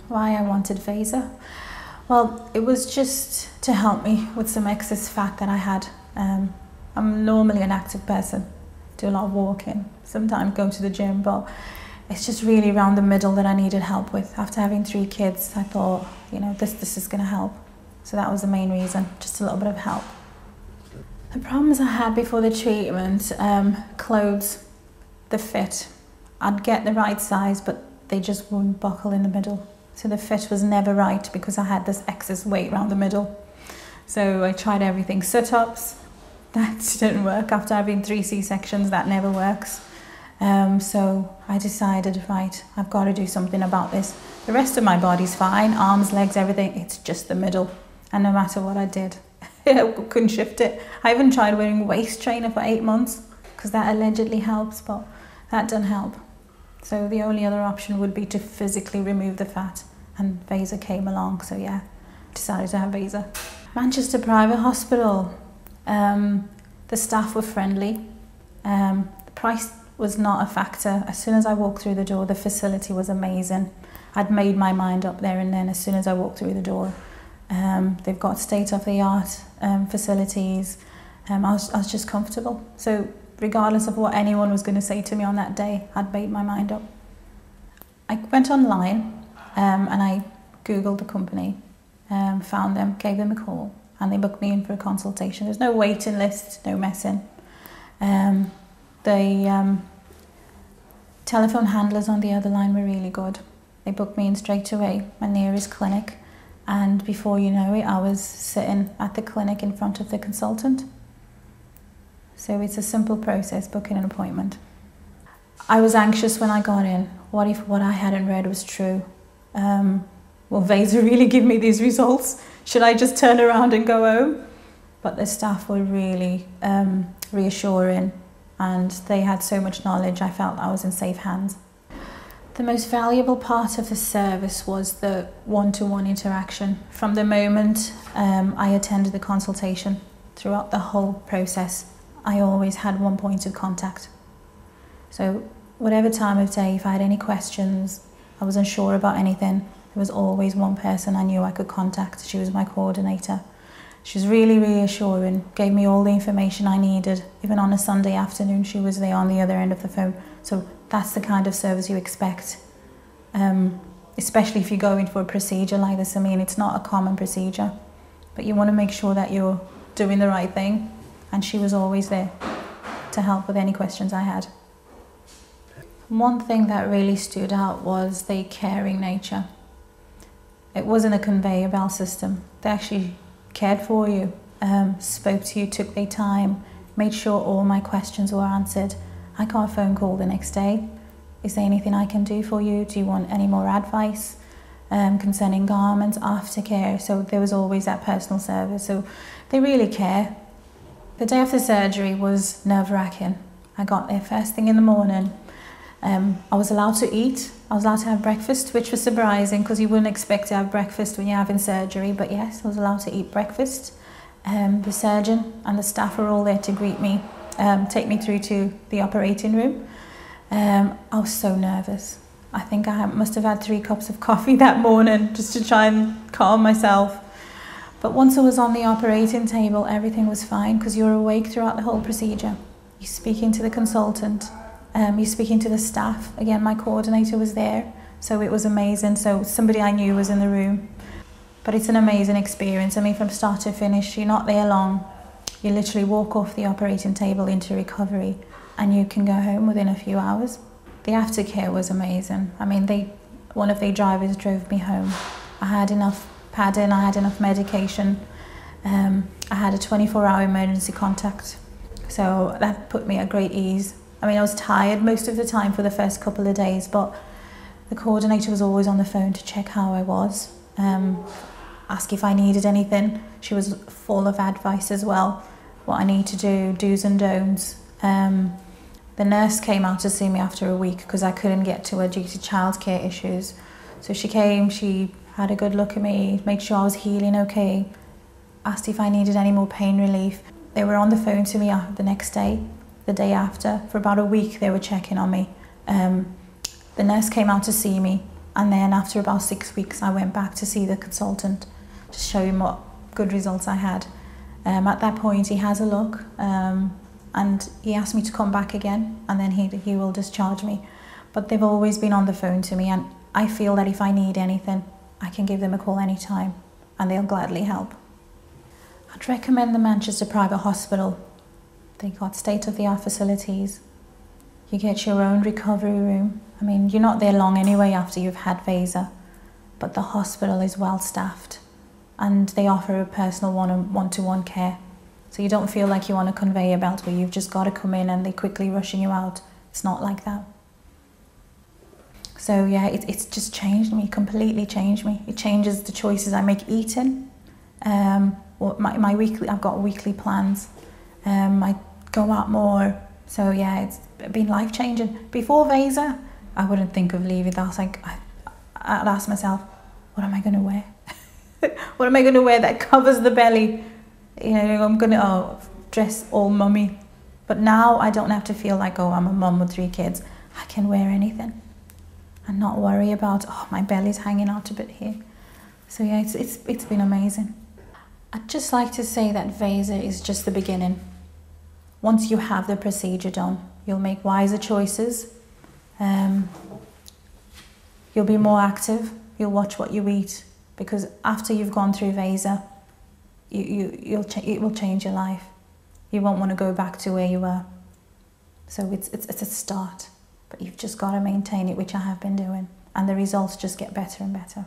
Why I wanted Vaser? Well, it was just to help me with some excess fat that I had. I'm normally an active person, do a lot of walking, sometimes go to the gym, but it's just really around the middle that I needed help with. After having 3 kids, I thought, you know, this is going to help. So that was the main reason, just a little bit of help. The problems I had before the treatment, clothes, the fit. I'd get the right size, but they just wouldn't buckle in the middle. So the fit was never right because I had this excess weight around the middle. So I tried everything. Sit-ups, that didn't work. After having 3 C-sections, that never works. So I decided, right, I've got to do something about this. The rest of my body's fine, arms, legs, everything. It's just the middle. And no matter what I did, I couldn't shift it. I even tried wearing a waist trainer for 8 months because that allegedly helps, but that didn't help. So the only other option would be to physically remove the fat, and Vaser came along. So yeah, decided to have Vaser. Manchester Private Hospital. The staff were friendly. The price was not a factor. As soon as I walked through the door, the facility was amazing. I'd made my mind up there and then as soon as I walked through the door. They've got state-of-the-art facilities. I was just comfortable. So regardless of what anyone was going to say to me on that day, I'd made my mind up. I went online and I Googled the company, found them, gave them a call, and they booked me in for a consultation. There's no waiting list, no messing. The telephone handlers on the other line were really good. They booked me in straight away, my nearest clinic. And before you know it, I was sitting at the clinic in front of the consultant. So it's a simple process, booking an appointment. I was anxious when I got in. What if what I hadn't read was true? Will Vaser really give me these results? Should I just turn around and go home? But the staff were really reassuring, and they had so much knowledge. I felt I was in safe hands. The most valuable part of the service was the one-to-one interaction. From the moment I attended the consultation, throughout the whole process, I always had one point of contact. So whatever time of day, if I had any questions, I was unsure about anything, there was always one person I knew I could contact. She was my coordinator. She was really reassuring, gave me all the information I needed. Even on a Sunday afternoon, she was there on the other end of the phone. So that's the kind of service you expect, especially if you're going for a procedure like this. I mean, it's not a common procedure, but you want to make sure that you're doing the right thing. And she was always there to help with any questions I had. One thing that really stood out was the caring nature. It wasn't a conveyor belt system. They actually cared for you, spoke to you, took their time, made sure all my questions were answered. I got a phone call the next day. Is there anything I can do for you? Do you want any more advice concerning garments, aftercare? So there was always that personal service. So they really care. The day after surgery was nerve-wracking. I got there first thing in the morning. I was allowed to eat. I was allowed to have breakfast, which was surprising because you wouldn't expect to have breakfast when you're having surgery. But yes, I was allowed to eat breakfast. The surgeon and the staff were all there to greet me, take me through to the operating room. I was so nervous. I think I must have had 3 cups of coffee that morning just to try and calm myself. But once I was on the operating table, everything was fine because you're awake throughout the whole procedure. You're speaking to the consultant, you're speaking to the staff. Again, my coordinator was there, so it was amazing. So somebody I knew was in the room. But it's an amazing experience. I mean, from start to finish, you're not there long. You literally walk off the operating table into recovery and you can go home within a few hours. The aftercare was amazing. I mean, one of the drivers drove me home. I had enough padding, I had enough medication. I had a 24-hour emergency contact. So that put me at great ease. I mean, I was tired most of the time for the first couple of days, but the coordinator was always on the phone to check how I was, ask if I needed anything. She was full of advice as well, what I need to do, do's and don'ts. The nurse came out to see me after a week because I couldn't get to her due to childcare issues. So she came, she had a good look at me, made sure I was healing okay, asked if I needed any more pain relief. They were on the phone to me the next day, the day after. For about a week they were checking on me. The nurse came out to see me And then after about 6 weeks, I went back to see the consultant to show him what good results I had. At that point, he has a look, and he asked me to come back again, and then he will discharge me. But they've always been on the phone to me, and I feel that if I need anything, I can give them a call anytime, and they'll gladly help. I'd recommend the Manchester Private Hospital. They got state-of-the-art facilities. You get your own recovery room. I mean, you're not there long anyway after you've had Vaser, but the hospital is well staffed, and they offer a personal one-to-one care. So you don't feel like you're on a conveyor belt where you've just got to come in and they're quickly rushing you out. It's not like that. So yeah, it's just changed me, completely changed me. It changes the choices I make eating. My weekly, I've got weekly plans. I go out more. So yeah, it's been life-changing. Before Vaser, I wouldn't think of leaving. I was like, I'd ask myself, what am I going to wear? What am I going to wear that covers the belly? You know, I'm going to dress all mummy. But now I don't have to feel like, oh, I'm a mum with 3 kids. I can wear anything and not worry about, oh, my belly's hanging out a bit here. So yeah, it's been amazing. I'd just like to say that Vaser is just the beginning. Once you have the procedure done, you'll make wiser choices. You'll be more active. You'll watch what you eat, because after you've gone through Vaser, it will change your life. You won't want to go back to where you were. So it's a start, but you've just got to maintain it, which I have been doing, and the results just get better and better.